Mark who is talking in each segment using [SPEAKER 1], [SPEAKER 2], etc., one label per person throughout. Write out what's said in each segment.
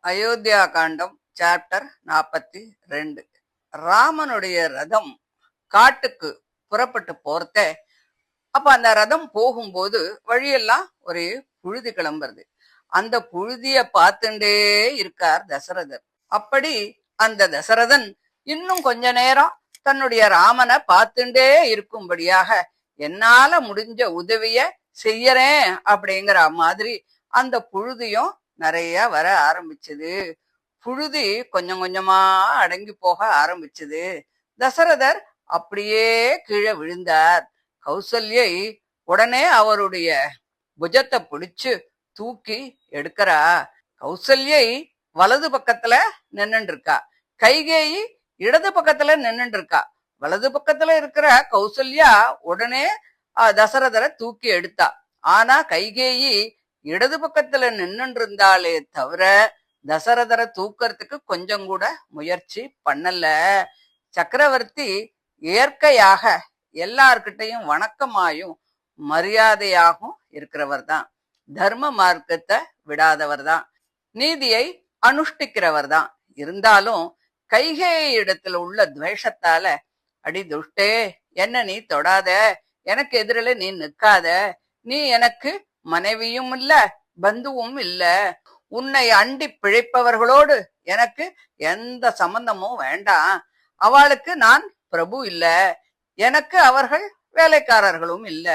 [SPEAKER 1] அயோத்தியா காண்டம் chapter 42. ராமனுடைய ரதம் காட்டுக்கு புறப்பட்டு போறத அப்ப அந்த ரதம் போகும்போது வழியெல்லாம் ஒரே புழுதி கிளம்புறது. அந்த புழுதிய பார்த்துட்டே இருக்கார் தசரதர். அப்படி அந்த தசரதன் இன்னும் கொஞ்ச நேரம் தன்னுடைய ராமனை பார்த்துட்டே இருக்கும்படியாக என்னால முடிஞ்ச உதவிய செய்யறேன் அப்படிங்கிற மாதிரி அந்த புழுதியும் நிறைய வர ஆரம்பிச்சது. புழுதி கொஞ்சம் கொஞ்சமா அடங்கி போக ஆரம்பிச்சது. தசரதர் அப்படியே கீழே விழுந்தார். கௌசல்யை உடனே அவருடைய புஜத்தை பிடிச்சு தூக்கி எடுக்கிறா. கௌசல்யை வலது பக்கத்துல நின்னுட்டு இருக்கா, கைகேயி இடது பக்கத்துல நின்னுட்டு இருக்கா. வலது பக்கத்துல இருக்கிற கௌசல்யா உடனே தசரதரை தூக்கி எடுத்தா. ஆனா கைகேயி இடது பக்கத்துல நின்னுட்டு இருந்தாலே தவிர தசரதரை தூக்கறதுக்கு கொஞ்சம் கூட முயற்சி பண்ணல. சக்கரவர்த்தி இயற்கையாக எல்லார்கிட்டையும் வணக்கமாயும் மரியாதையாகவும் இருக்கிறவர் தான். தர்ம மார்க்கத்தை விடாதவர் தான், நீதியை அனுஷ்டிக்கிறவர் தான். இருந்தாலும் கைகேயி இடத்துல உள்ள துவேஷத்தால, அடி துஷ்டே, என்ன நீ தொடாத, எனக்கு எதிரில நீ நிற்காத, நீ எனக்கு மனைவியும் இல்ல பந்துவும் இல்ல, உன்னை அண்டி பிழைப்பவர்களோடு எனக்கு எந்த சம்பந்தமும் வேண்டாம், அவளுக்கு நான் பிரபு இல்ல, எனக்கு அவர்கள் வேலைக்காரர்களும் இல்ல,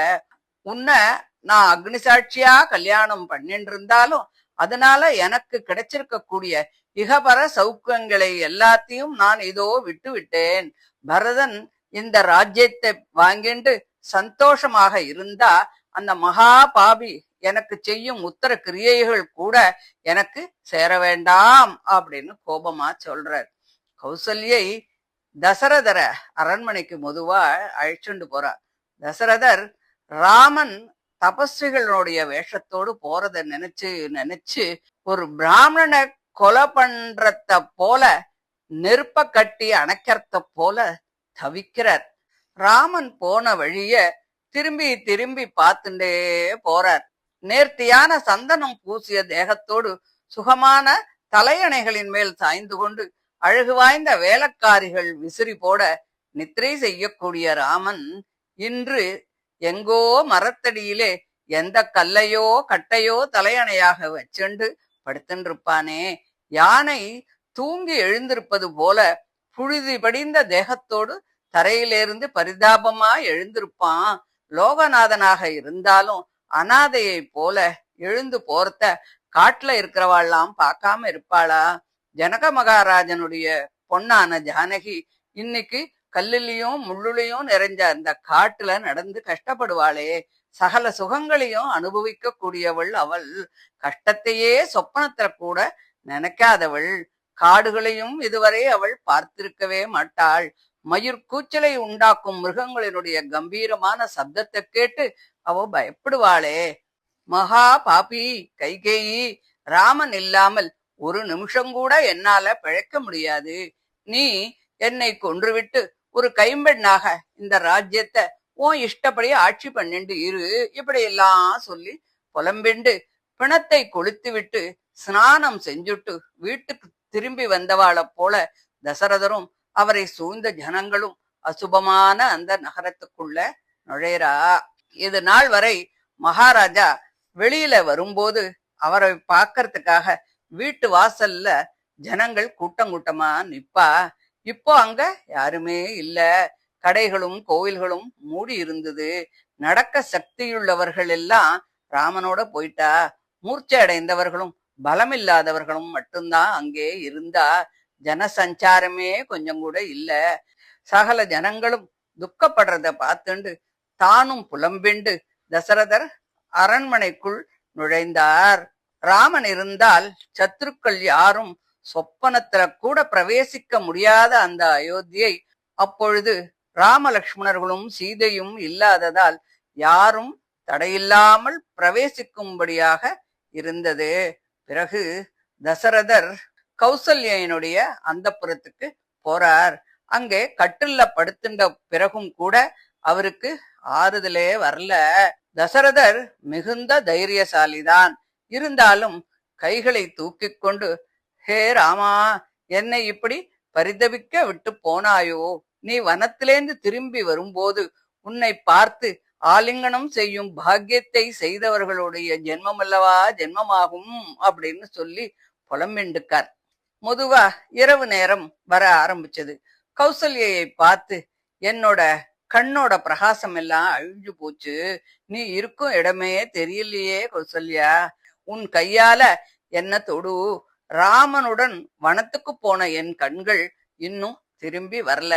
[SPEAKER 1] உன்னை நான் அக்னி சாட்சியா கல்யாணம் பண்ணிட்டு இருந்தாலும் அதனால எனக்கு கிடைச்சிருக்க கூடிய இகபர சௌக்கியங்களை எல்லாத்தையும் நான் இதோ விட்டு விட்டேன். பரதன் இந்த ராஜ்யத்தை வாங்கிண்டு சந்தோஷமாக இருந்தா அந்த மகா பாபி எனக்கு செய்யும் உத்தர கிரியைகள் கூட எனக்கு சேர வேண்டாம் அப்படின்னு கோபமா சொல்றார். கௌசல்யை தசரதர அரண்மனைக்கு மெதுவா அழைச்சுண்டு போறார். தசரதர் ராமன் தபஸ்விகளுடைய வேஷத்தோடு போறத நினைச்சு ஒரு பிராமணனை கொலை பண்றத போல, நெருப்ப கட்டி அணைக்கிறத போல தவிக்கிறார். ராமன் போன வழிய திரும்பி திரும்பி பார்த்துட்டே போறார். நேர்த்தியான சந்தனம் பூசிய தேகத்தோடு சுகமான தலையணைகளின் மேல் சாய்ந்து கொண்டு அழகு வாய்ந்த வேலைக்காரிகள் விசிறி போட நித்திரை செய்யக்கூடிய ராமன் இன்று எங்கோ மரத்தடியிலே எந்த கல்லையோ கட்டையோ தலையணையாக வச்சுண்டு படுத்துருப்பானே. யானை தூங்கி எழுந்திருப்பது போல புழுதி படிந்த தேகத்தோடு தரையிலிருந்து பரிதாபமா எழுந்திருப்பான். லோகநாதனாக இருந்தாலும் அனாதையை போல எழுந்து போறத காட்டுல இருக்கிறவாள்லாம் பார்க்காம இருப்பாளா? ஜனக மகாராஜனுடைய பொன்னான ஜானகி இன்னைக்கு கல்லுலையும் முள்ளுலையும் நிறைஞ்ச அந்த காட்டுல நடந்து கஷ்டப்படுவாளே. சகல சுகங்களையும் அனுபவிக்க கூடியவள் அவள். கஷ்டத்தையே சொப்பனத்துல கூட நினைக்காதவள். காடுகளையும் இதுவரை அவள் பார்த்திருக்கவே மாட்டாள். மயிர் கூச்சலை உண்டாக்கும் மிருகங்களினுடைய கம்பீரமான சப்தத்தை கேட்டு அவ பயப்படுவாளே. மகா பாபி கைகேயி, ராமன் இல்லாமல் ஒரு நிமிஷம் கூட என்னால பிழைக்க முடியாது. நீ என்னை கொன்றுவிட்டு ஒரு கைம்பெண்ணாக இந்த ராஜ்யத்தை உன் இஷ்டப்படி ஆட்சி பண்ணிண்டு இரு, இப்படி எல்லாம் சொல்லி புலம்பிண்டு பிணத்தை கொளுத்து விட்டு ஸ்நானம் செஞ்சுட்டு வீட்டுக்கு திரும்பி வந்தவாளை போல தசரதரும் அவரை சூழ்ந்த ஜனங்களும் அசுபமான அந்த நகரத்துக்குள்ள நுழைறா. இது நாள் வரை மகாராஜா வெளியில வரும்போது அவரை பார்க்கறதுக்காக வீட்டு வாசல்ல ஜனங்கள் கூட்டம் கூட்டமா நிப்பா. இப்போ அங்க யாருமே இல்ல. கடைகளும் கோவில்களும் மூடி இருந்தது. நடக்க சக்தியுள்ளவர்கள் எல்லாம் ராமனோட போயிட்டா. மூர்ச்சை அடைந்தவர்களும் பலமில்லாதவர்களும் மட்டும்தான் அங்கே இருந்தா. ஜனசஞ்சாரமே கொஞ்சம் கூட இல்ல. சகல ஜனங்களும் துக்கப்படுறத பார்த்துண்டு தானும் புலம்பிண்டு தசரதர் அரண்மனைக்குள் நுழைந்தார். ராமன் இருந்தால் சத்துருக்கள் யாரும் சொப்பனத்துல கூட பிரவேசிக்க முடியாத அந்த அயோத்தியை அப்பொழுது ராமலக்ஷ்மணர்களும் சீதையும் இல்லாததால் யாரும் தடையில்லாமல் பிரவேசிக்கும்படியாக இருந்தது. பிறகு தசரதர் கௌசல்யனுடைய அந்தப்புறத்துக்கு போறார். அங்கே கட்டில்ல படுத்துட்ட பிறகும் கூட அவருக்கு ஆறுதலே வரல. தசரதர் மிகுந்த தைரியசாலிதான். இருந்தாலும் கைகளை தூக்கி கொண்டு, ஹே ராமா, என்னை இப்படி பரிதபிக்க விட்டு போனாயோ? நீ வனத்திலேந்து திரும்பி வரும்போது உன்னை பார்த்து ஆலிங்கனம் செய்யும் பாக்கியத்தை செய்தவர்களுடைய ஜென்மமல்லவா ஜென்மமாகும் அப்படின்னு சொல்லி புலம்பிண்டுக்கார். முதுவா இரவு நேரம் வர ஆரம்பிச்சது. கௌசல்யை பார்த்து, என்னோட கண்ணோட பிரகாசம் எல்லாம் அழிஞ்சு போச்சு, நீ இருக்கும் இடமே தெரியலையே கௌசல்யா, உன் கையால என்ன தொடு. ராமனுடன் வனத்துக்கு போன என் கண்கள் இன்னும் திரும்பி வரல.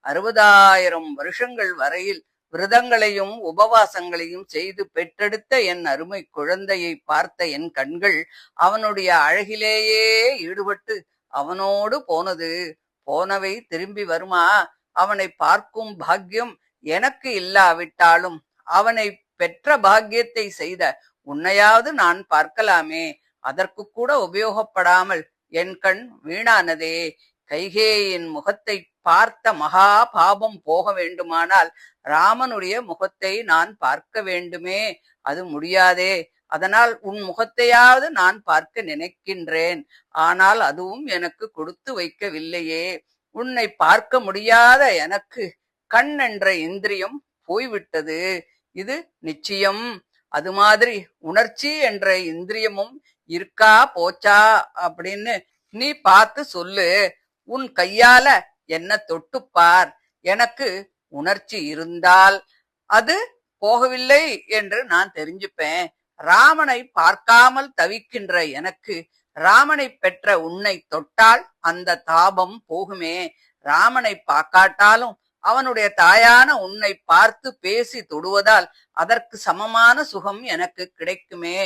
[SPEAKER 1] 60,000 வருஷங்கள் வரையில் விரதங்களையும் உபவாசங்களையும் செய்து பெற்றெடுத்த என் அருமை குழந்தையை பார்த்த என் கண்கள் அவனுடைய அழகிலேயே ஈடுபட்டு அவனோடு போனது. போனவை திரும்பி வருமா? அவனை பார்க்கும் பாக்கியம் எனக்கு இல்லாவிட்டாலும் அவனை பெற்ற பாக்கியத்தை செய்த உன்னையாவது நான் பார்க்கலாமே. அதற்கு கூட உபயோகப்படாமல் என் கண் வீணானதே. கைகேயின் முகத்தை பார்த்த மகா பாபம் போக வேண்டுமானால் ராமனுடைய முகத்தை நான் பார்க்க வேண்டுமே, அது முடியாதே. அதனால் உன் முகத்தையாவது நான் பார்க்க நினைக்கின்றேன். ஆனால் அதுவும் எனக்கு கொடுத்து வைக்கவில்லையே. உன்னை பார்க்க முடியாத எனக்கு கண் என்ற இந்திரியம் போய்விட்டது, இது நிச்சயம். அது மாதிரி உணர்ச்சி என்ற இந்திரியமும் இருக்கா போச்சா அப்படின்னு நீ பார்த்து சொல்லு. உன் கையால என்ன தொட்டுப்பார். எனக்கு உணர்ச்சி இருந்தால் அது போகவில்லை என்று நான் தெரிஞ்சுப்பேன். ராமனை பார்க்காமல் தவிக்கின்ற எனக்கு ராமனை பெற்ற உன்னை தொட்டால் அந்த தாபம் போகுமே. ராமனை பார்க்காட்டாலும் அவனுடைய தாயான உன்னை பார்த்து பேசி தொடுவதால் அதற்கு சமமான சுகம் எனக்கு கிடைக்குமே.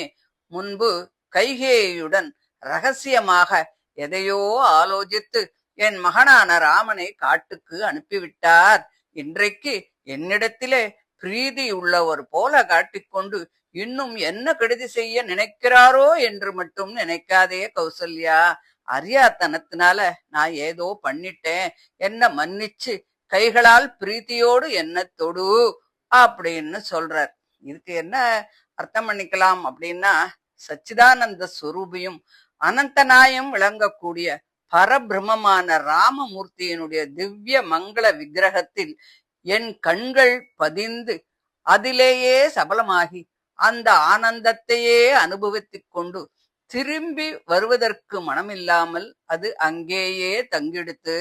[SPEAKER 1] முன்பு கைகேயுடன் ரகசியமாக எதையோ ஆலோசித்து என் மகனான ராமனை காட்டுக்கு அனுப்பிவிட்டார். இன்றைக்கு என்னிடத்திலே பிரீதி உள்ளவர் போல காட்டிக்கொண்டு இன்னும் என்ன கெடுதி செய்ய நினைக்கிறாரோ என்று மட்டும் நினைக்காதே கௌசல்யா. அறியாத்தனத்தினால நான் ஏதோ பண்ணிட்டேன், என்ன மன்னிச்சு கைகளால் பிரீத்தியோடு என்ன தொடு அப்படின்னு சொல்றார். இதுக்கு என்ன அர்த்தம் பண்ணிக்கலாம் அப்படின்னா, சச்சிதானந்த ஸ்வரூபியும் அனந்தநாயம் விளங்கக்கூடிய பரபிரமமான ராமமூர்த்தியினுடைய திவ்ய மங்கள விக்கிரகத்தில் என் கண்கள் பதிந்து அதிலேயே சபலமாகி அந்த ஆனந்தத்தையே அனுபவித்துக் கொண்டு திரும்பி வருவதற்கு மனமில்லாமல் அது அங்கேயே தங்கிடுத்து.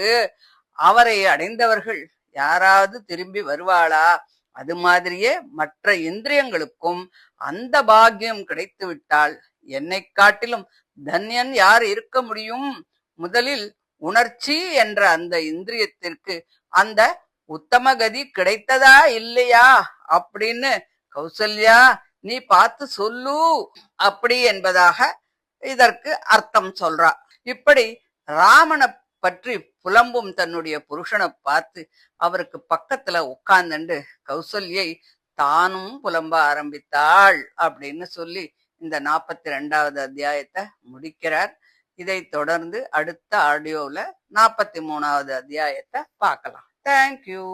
[SPEAKER 1] அவரை அடைந்தவர்கள் யாராவது திரும்பி வருவாளா? அது மாதிரியே மற்ற இந்திரியங்களுக்கும் அந்த பாக்கியம் கிடைத்து விட்டால் என்னை காட்டிலும் தன்யன் யார் இருக்க முடியும்? முதலில் உணர்ச்சி என்ற அந்த இந்திரியத்திற்கு அந்த உத்தமகதி கிடைத்ததா இல்லையா அப்படின்னு கௌசல்யா நீ பார்த்து சொல்லு அப்படி என்பதாக இதற்கு அர்த்தம் சொல்றா. இப்படி ராமனை பற்றி புலம்பும் தன்னுடைய புருஷனை பார்த்து அவருக்கு பக்கத்துல உட்கார்ந்துண்டு கௌசல்யை தானும் புலம்ப ஆரம்பித்தாள் அப்படின்னு சொல்லி இந்த 42வது அத்தியாயத்தை முடிக்கிறார். இதை தொடர்ந்து அடுத்த ஆடியோல 43வது அத்தியாயத்தை பார்க்கலாம். தேங்க்யூ.